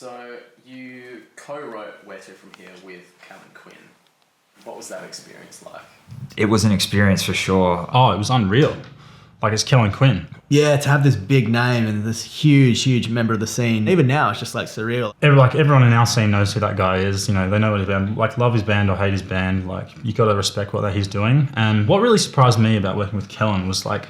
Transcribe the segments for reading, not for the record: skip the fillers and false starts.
So you co-wrote Where To From Here with Callan Quinn. What was that experience like? It was an experience for sure. Oh, it was unreal. Like, it's Callan Quinn. Yeah, to have this big name and this huge member of the scene. Even now, it's just like surreal. Everyone in our scene knows who that guy is. You know, they know what his band, like, love his band or hate his band. Like, you got to respect what he's doing. And what really surprised me about working with Callan was, like,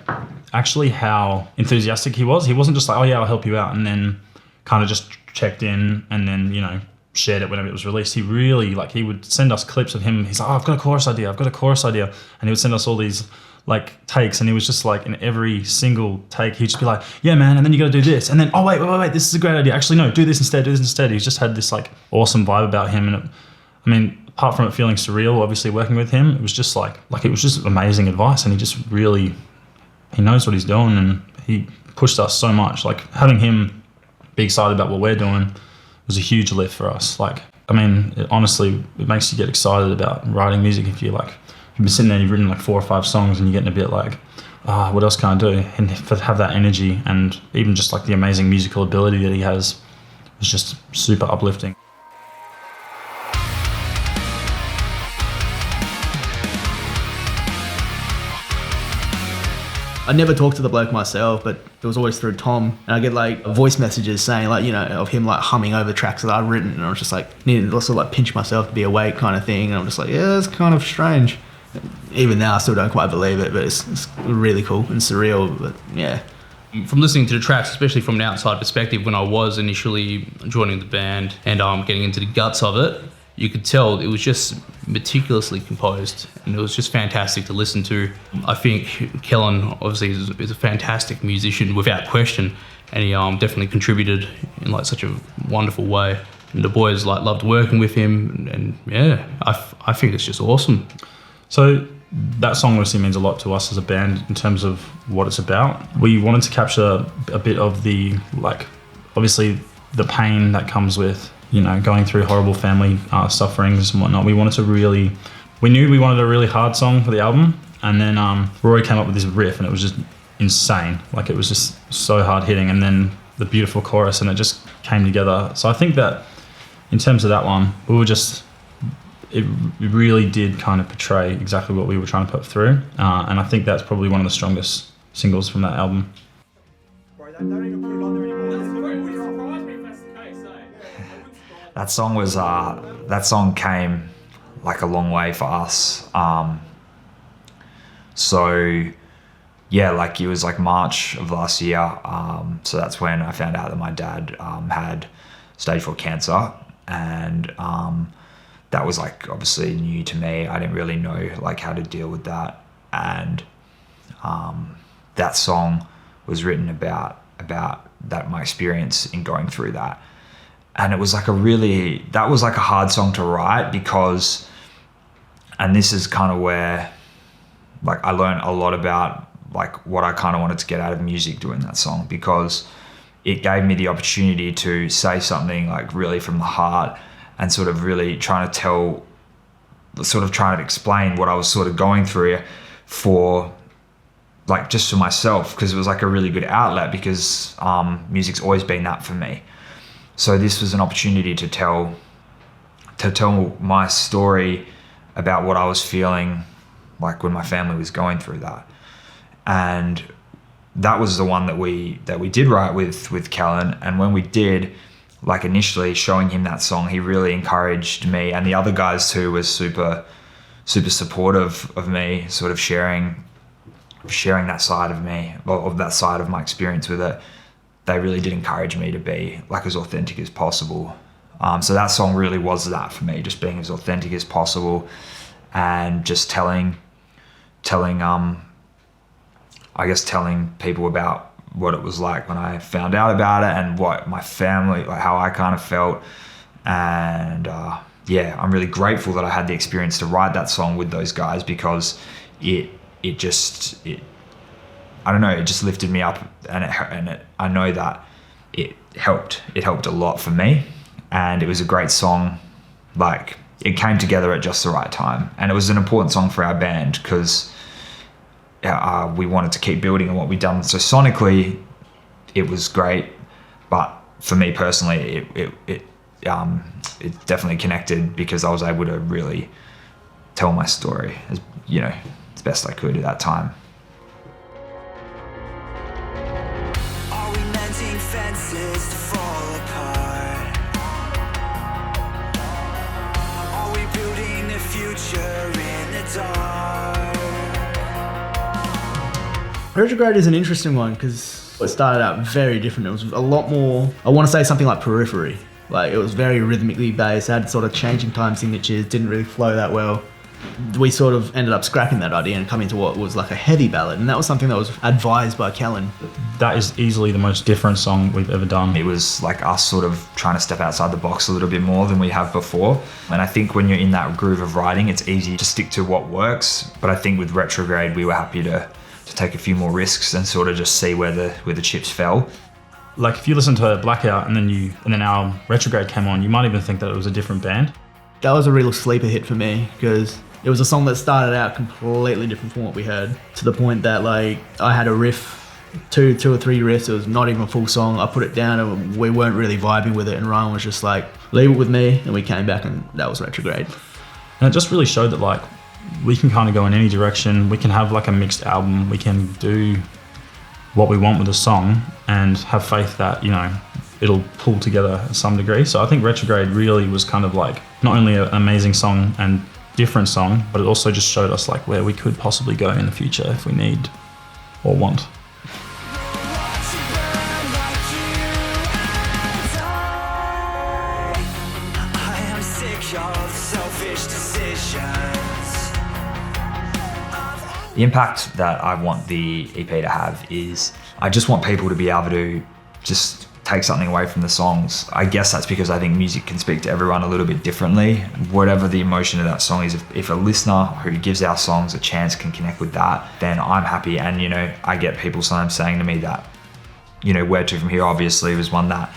actually how enthusiastic he was. He wasn't just like, oh yeah, I'll help you out, and then kind of just checked in and then, you know, shared it whenever it was released. He really, like, he would send us clips of him. He's like, oh, I've got a chorus idea. And he would send us all these, like, takes, and he was just like, in every single take, he'd just be like, yeah, man, and then you got to do this. And then, oh, wait, this is a great idea. Actually, no, do this instead. He's just had this, like, awesome vibe about him. And apart from it feeling surreal, obviously, working with him, it was just like it was just amazing advice. And he just really, he knows what he's doing, and he pushed us so much. Like, having him be excited about what we're doing was a huge lift for us. Like, honestly, it makes you get excited about writing music if you've been sitting there, you've written like 4 or 5 songs, and you're getting a bit like, what else can I do? And to have that energy, and even just like the amazing musical ability that he has, was just super uplifting. I never talked to the bloke myself, but it was always through Tom. And I get like voice messages saying, like, you know, of him like humming over tracks that I've written. And I was just like, needed to also like pinch myself to be awake kind of thing. And I'm just like, yeah, it's kind of strange. Even now, I still don't quite believe it, but it's really cool and surreal. But yeah. From listening to the tracks, especially from an outside perspective, when I was initially joining the band and getting into the guts of it, you could tell it was just meticulously composed, and it was just fantastic to listen to. I think Callan obviously is a fantastic musician without question, and he definitely contributed in like such a wonderful way. And the boys like loved working with him, and yeah, I think it's just awesome. So that song obviously means a lot to us as a band in terms of what it's about. We wanted to capture a bit of the, like, obviously the pain that comes with, you know, going through horrible family sufferings and whatnot. We knew we wanted a really hard song for the album, and then Rory came up with this riff, and it was just insane. Like, it was just so hard hitting, and then the beautiful chorus, and it just came together. So I think that in terms of that one, it really did kind of portray exactly what we were trying to put through, and I think that's probably one of the strongest singles from that album. That song came like a long way for us. So yeah, like it was like March of last year. So that's when I found out that my dad had stage 4 cancer, and that was like obviously new to me. I didn't really know like how to deal with that, and that song was written about that, my experience in going through that. And it was like that was like a hard song to write, because, and this is kind of where like I learned a lot about like what I kind of wanted to get out of music doing that song, because it gave me the opportunity to say something like really from the heart, and sort of really trying to explain what I was sort of going through for, like, just for myself, because it was like a really good outlet, because music's always been that for me. So this was an opportunity to tell my story about what I was feeling like when my family was going through that. And that was the one that we did write with Callan. And when we did, like, initially showing him that song, he really encouraged me, and the other guys too was super supportive of me, sort of sharing that side of me, of that side of my experience with it. They really did encourage me to be like as authentic as possible. So that song really was that for me, just being as authentic as possible, and just telling people about what it was like when I found out about it, and what my family, like how I kind of felt. And yeah, I'm really grateful that I had the experience to write that song with those guys, because it just lifted me up, and I know that it helped a lot for me, and it was a great song. Like, it came together at just the right time, and it was an important song for our band, because we wanted to keep building on what we'd done. So sonically, it was great, but for me personally, it definitely connected because I was able to really tell my story as as best I could at that time. Are we mending fences to fall apart? Are we building the future in the dark? Retrograde is an interesting one because it started out very different. It was a lot more, I want to say something like Periphery. Like, it was very rhythmically based, had sort of changing time signatures, didn't really flow that well. We sort of ended up scrapping that idea and coming to what was like a heavy ballad, and that was something that was advised by Kellen. That is easily the most different song we've ever done. It was like us sort of trying to step outside the box a little bit more than we have before. And I think when you're in that groove of writing, it's easy to stick to what works. But I think with Retrograde, we were happy to take a few more risks and sort of just see where the chips fell. Like, if you listen to Blackout and then our Retrograde came on, you might even think that it was a different band. That was a real sleeper hit for me because it was a song that started out completely different from what we heard, to the point that like I had a riff, two or three riffs. It was not even a full song. I put it down and we weren't really vibing with it, and Ryan was just like, leave it with me, and we came back and that was Retrograde. And it just really showed that like we can kind of go in any direction. We can have like a mixed album. We can do what we want with a song and have faith that, it'll pull together to some degree. So I think Retrograde really was kind of like not only an amazing song and different song, but it also just showed us like where we could possibly go in the future if we need or want. I am sick of selfish decisions. The impact that I want the EP to have is I just want people to be able to just take something away from the songs. I guess that's because I think music can speak to everyone a little bit differently. Whatever the emotion of that song is, if a listener who gives our songs a chance can connect with that, then I'm happy. And, I get people sometimes saying to me that, Where To From Here obviously was one that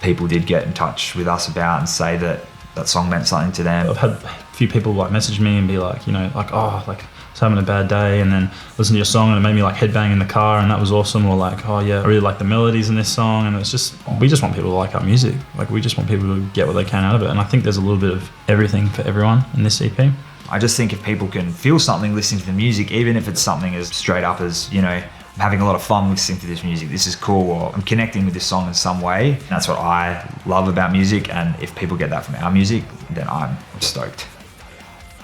people did get in touch with us about and say that that song meant something to them. I've had a few people like message me and be like, I was having a bad day, and then listen to your song and it made me like headbang in the car, and that was awesome. Or like, oh yeah, I really like the melodies in this song. And it's just, we just want people to like our music. Like, we just want people to get what they can out of it. And I think there's a little bit of everything for everyone in this EP. I just think if people can feel something listening to the music, even if it's something as straight up as, I'm having a lot of fun listening to this music, this is cool, or I'm connecting with this song in some way. And that's what I love about music. And if people get that from our music, then I'm stoked.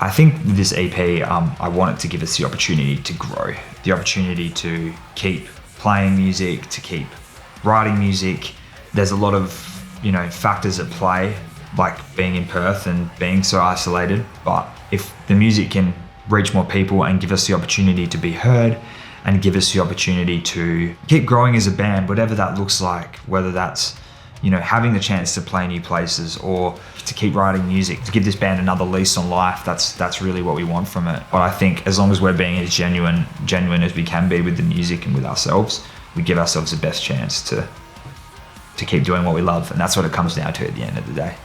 I think with this EP, I want it to give us the opportunity to grow, the opportunity to keep playing music, to keep writing music. There's a lot of, factors at play, like being in Perth and being so isolated. But if the music can reach more people and give us the opportunity to be heard and give us the opportunity to keep growing as a band, whatever that looks like, whether that's having the chance to play new places or to keep writing music, to give this band another lease on life, that's really what we want from it. But I think as long as we're being as genuine as we can be with the music and with ourselves, we give ourselves the best chance to keep doing what we love. And that's what it comes down to at the end of the day.